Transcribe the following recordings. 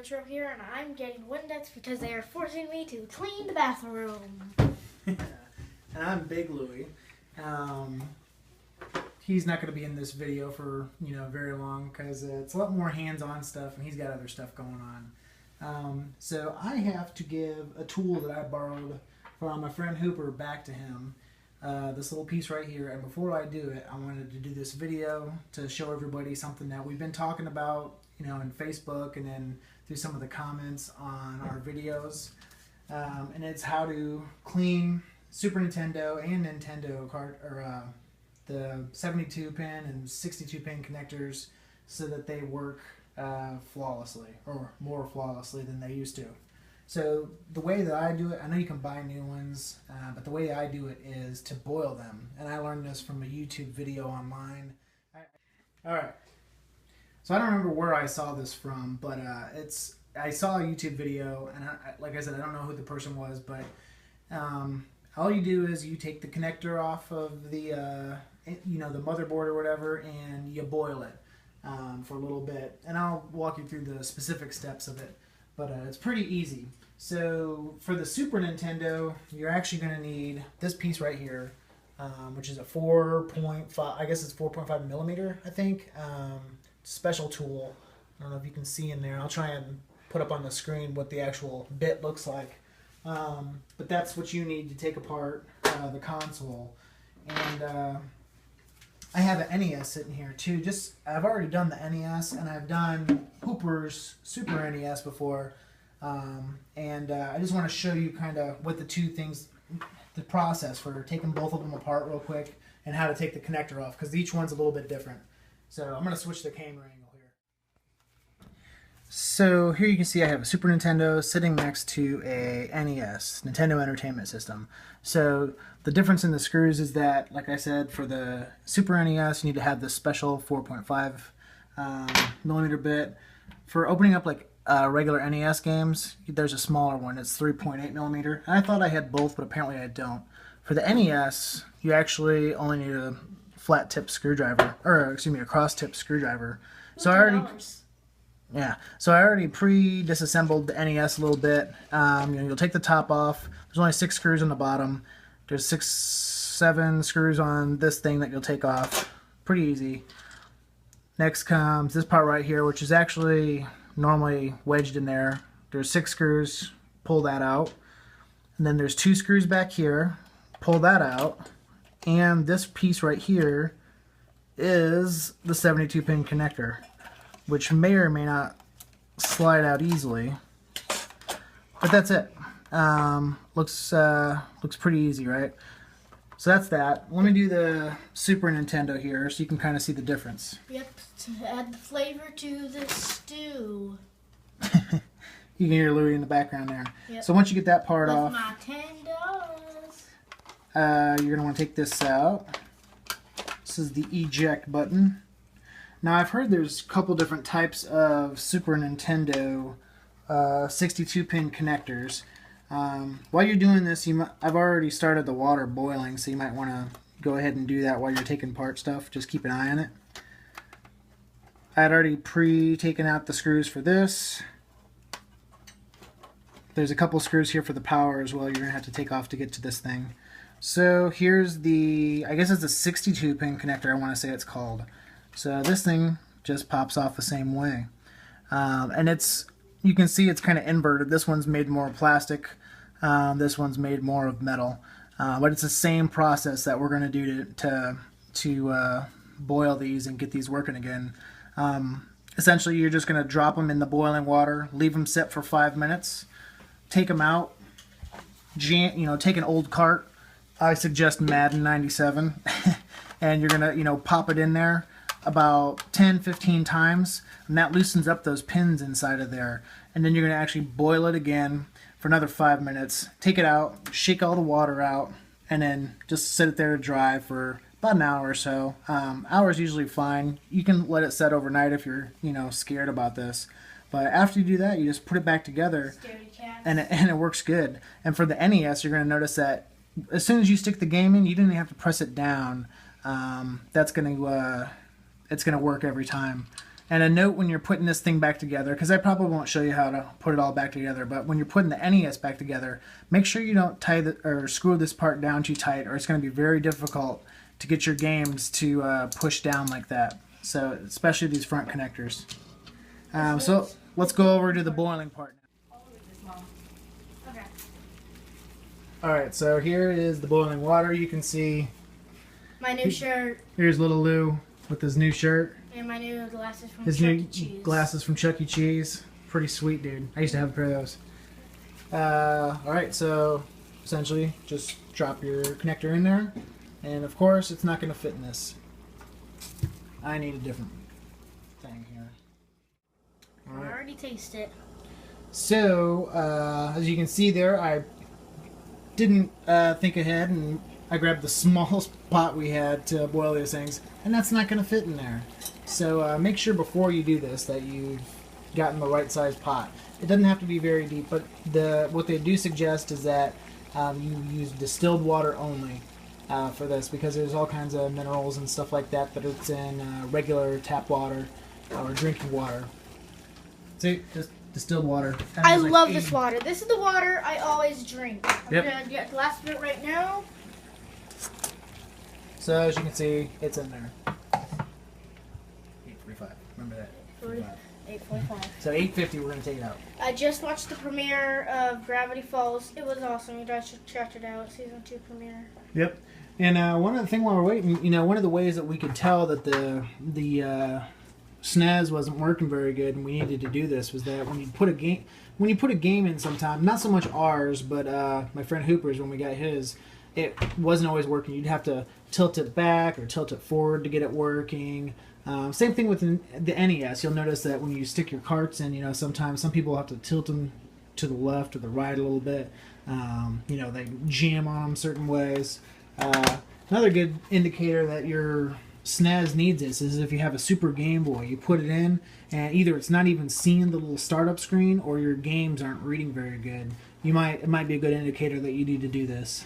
LOU2RETRO here, and I'm getting Windex because they are forcing me to clean the bathroom. And I'm Big Louie. He's not going to be in this video for very long because it's a lot more hands-on stuff, and he's got other stuff going on. So I have to give a tool that I borrowed from my friend Hooper back to him. This little piece right here, and before I do it, I wanted to do this video to show everybody something that we've been talking about, in Facebook and then through some of the comments on our videos, and it's how to clean Super Nintendo and Nintendo the 72 pin and 62 pin connectors so that they work flawlessly, or more flawlessly than they used to. So the way that I do it, I know you can buy new ones, but the way I do it is to boil them. And I learned this from a YouTube video online. Alright, so I don't remember where I saw this from, but I saw a YouTube video, and like I said, I don't know who the person was, but all you do is you take the connector off of the the motherboard or whatever, and you boil it for a little bit. And I'll walk you through the specific steps of it. But it's pretty easy. So for the Super Nintendo, you're actually going to need this piece right here, which is a 4.5, I guess it's 4.5 millimeter, I think. Special tool. I don't know if you can see in there. I'll try and put up on the screen what the actual bit looks like. But that's what you need to take apart the console. And I have an NES sitting here too. I've already done the NES, and I've done Hooper's Super NES before, and I just want to show you kind of what the two things, the process for taking both of them apart real quick, and how to take the connector off, because each one's a little bit different. So I'm going to switch the camera angle here. So here you can see I have a Super Nintendo sitting next to a NES, Nintendo Entertainment System. So the difference in the screws is that, like I said, for the Super NES, you need to have this special 4.5 millimeter bit. For opening up like regular NES games, there's a smaller one. It's 3.8 millimeter. And I thought I had both, but apparently I don't. For the NES, you actually only need a flat tip screwdriver, or excuse me, a cross tip screwdriver. So I already pre-disassembled the NES a little bit. You'll take the top off. There's only 6 screws on the bottom. There's 7 screws on this thing that you'll take off. Pretty easy. Next comes this part right here, which is actually normally wedged in there. There's 6 screws. Pull that out. And then there's 2 screws back here. Pull that out. And this piece right here is the 72 pin connector, which may or may not slide out easily, but that's it. Looks pretty easy, right? So that's that. Let me do the Super Nintendo here so you can kind of see the difference. Yep, to add the flavor to the stew. You can hear Louie in the background there. Yep. So once you get that part With off, my $10. you're going to want to take this out. This is the eject button. Now I've heard there's a couple different types of Super Nintendo 62 pin connectors. While you're doing this, I've already started the water boiling, so you might want to go ahead and do that while you're taking apart stuff. Just keep an eye on it. I had already pre-taken out the screws for this. There's a couple screws here for the power as well you're going to have to take off to get to this thing. So here's the, I guess it's a 62 pin connector, I want to say it's called. So this thing just pops off the same way. And you can see it's kind of inverted. This one's made more of plastic. This one's made more of metal. But it's the same process that we're going to do to boil these and get these working again. Essentially, you're just going to drop them in the boiling water, leave them sit for 5 minutes, take them out, take an old cart. I suggest Madden 97. And you're going to, pop it in there about 10-15 times, and that loosens up those pins inside of there. And then you're going to actually boil it again for another 5 minutes, take it out, shake all the water out, and then just sit it there to dry for about an hour or so. Hour's usually fine. You can let it set overnight if you're scared about this, but after you do that, you just put it back together, and it works good. And for the NES, you're going to notice that as soon as you stick the game in, you didn't have to press it down. It's going to work every time. And a note when you're putting this thing back together, because I probably won't show you how to put it all back together, but when you're putting the NES back together, make sure you don't or screw this part down too tight, or it's going to be very difficult to get your games to push down like that. So, especially these front connectors. So, let's go over to the boiling part now. Okay. Alright, so here is the boiling water. You can see My new shirt. Here's little Lou with his new shirt. And my new glasses from His Chuck new E. Cheese. glasses from Chuck E. Cheese. Pretty sweet, dude. I used to have a pair of those. Alright, so essentially just drop your connector in there. And of course, it's not going to fit in this. I need a different thing here. I already tasted it. So, as you can see there, I didn't think ahead and I grabbed the smallest pot we had to boil these things, and that's not going to fit in there. So make sure before you do this that you've gotten the right size pot. It doesn't have to be very deep, but what they do suggest is that you use distilled water only for this, because there's all kinds of minerals and stuff like that that it's in regular tap water or drinking water. See, just distilled water. I love this water. This is the water I always drink. I'm Yep. going to get a glass of it right now. So as you can see, it's in there. 8:45. Remember that. 8:45. So 8:50, we're gonna take it out. I just watched the premiere of Gravity Falls. It was awesome. You guys should check it out. Season 2 premiere. Yep. And one of the things while we're waiting, one of the ways that we could tell that the SNES wasn't working very good and we needed to do this was that when you put a game in sometime, not so much ours, but my friend Hooper's, when we got his, it wasn't always working. You'd have to tilt it back or tilt it forward to get it working. Same thing with the NES. You'll notice that when you stick your carts in, sometimes some people have to tilt them to the left or the right a little bit. They jam on them certain ways. Another good indicator that your SNES needs this is if you have a Super Game Boy. You put it in, and either it's not even seeing the little startup screen, or your games aren't reading very good. It might be a good indicator that you need to do this.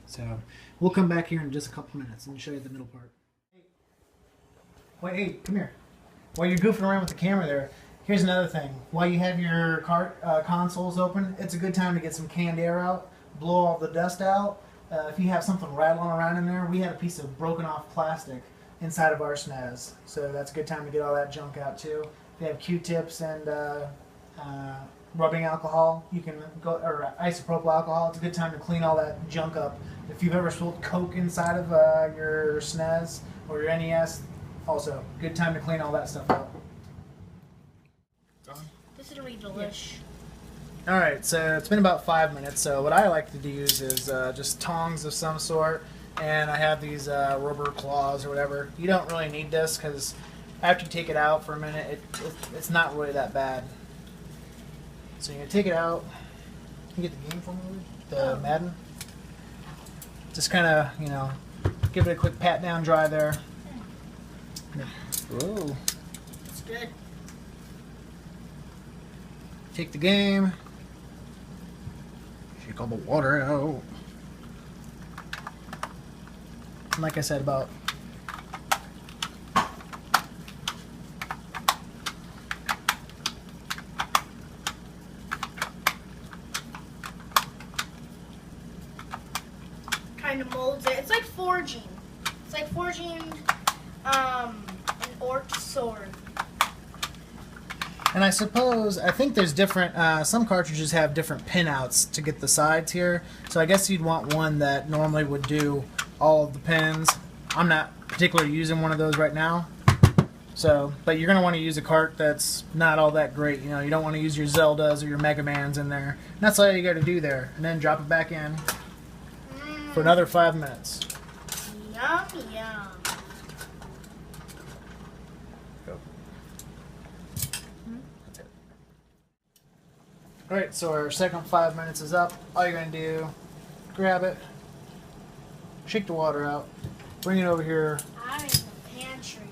So we'll come back here in just a couple minutes and show you the middle part. Wait, hey, come here. While you're goofing around with the camera there, here's another thing. While you have your consoles open, it's a good time to get some canned air out, blow all the dust out. If you have something rattling around in there, we had a piece of broken off plastic inside of our SNES, so that's a good time to get all that junk out too. If you have Q-tips and rubbing alcohol, you can go, or isopropyl alcohol. It's a good time to clean all that junk up. If you've ever spilled Coke inside of your SNES or your NES, also good time to clean all that stuff out. This is really delish. All right, so it's been about 5 minutes. So what I like to use is just tongs of some sort, and I have these rubber claws or whatever. You don't really need this because after you take it out for a minute, it's not really that bad. So you're gonna take it out. Can you get the game for me, the Madden? Just kind of, give it a quick pat down dry there. Whoa. It's good. Take the game. Shake all the water out. And like I said, about kind of molds it. It's like forging. It's like forging an orc sword. And I think there's different, some cartridges have different pinouts to get the sides here. So I guess you'd want one that normally would do all of the pins. I'm not particularly using one of those right now. So, but you're going to want to use a cart that's not all that great. You don't want to use your Zeldas or your Mega Mans in there. And that's all you got to do there. And then drop it back in for another 5 minutes. Yum, yum. Alright, so our second 5 minutes is up. All you're going to do, grab it, shake the water out, bring it over here, I'm in the pantry.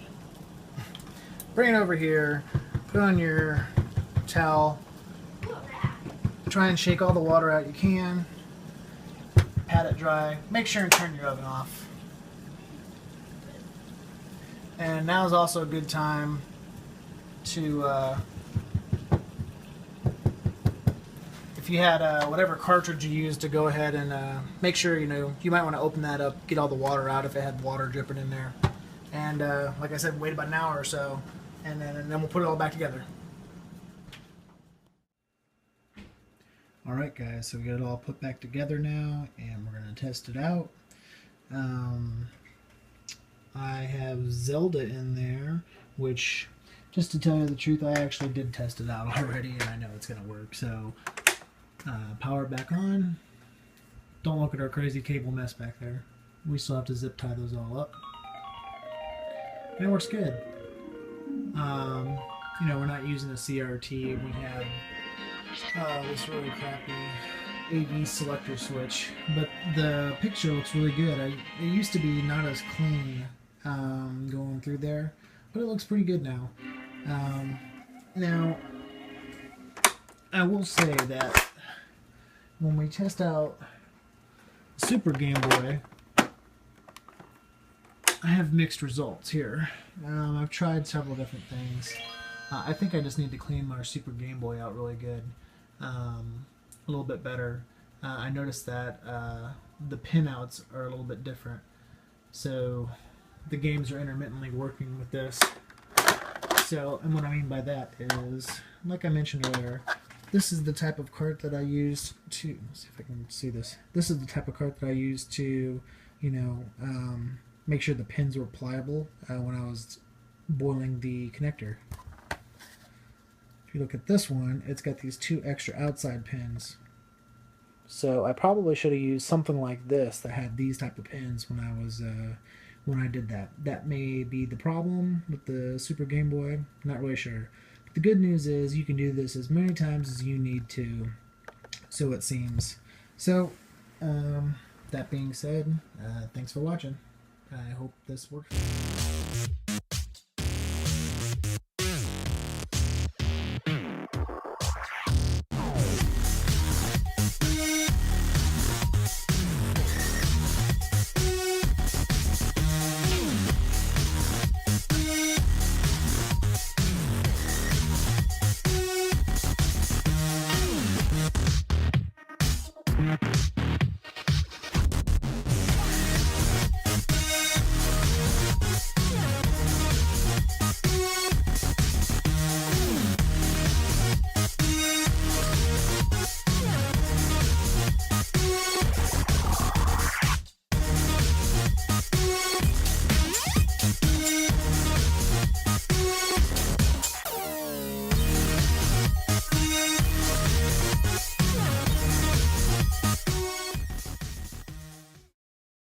bring it over here, put on your towel, try and shake all the water out you can, pat it dry, make sure and turn your oven off. And now is also a good time to if you had whatever cartridge you used, to go ahead and make sure, you might want to open that up, get all the water out if it had water dripping in there. And like I said, wait about an hour or so, and then we'll put it all back together. Alright guys, so we got it all put back together now, and we're going to test it out. I have Zelda in there, which, just to tell you the truth, I actually did test it out already, and I know it's going to work. So, power it back on. Don't look at our crazy cable mess back there. We still have to zip tie those all up. And it works good. We're not using a CRT. We have this really crappy AV selector switch, but the picture looks really good. It used to be not as clean going through there, but it looks pretty good now. Now, I will say that when we test out Super Game Boy, I have mixed results here. I've tried several different things. I think I just need to clean my Super Game Boy out really good, a little bit better. I noticed that the pinouts are a little bit different, so the games are intermittently working with this. So, and what I mean by that is, like I mentioned earlier, this is the type of cart that I used to, let's see if I can see this. This is the type of cart that I used to, make sure the pins were pliable when I was boiling the connector. If you look at this one, it's got these two extra outside pins. So I probably should have used something like this that had these type of pins when I did that. That may be the problem with the Super Game Boy. Not really sure. But the good news is you can do this as many times as you need to, so it seems. So, that being said, thanks for watching. I hope this works.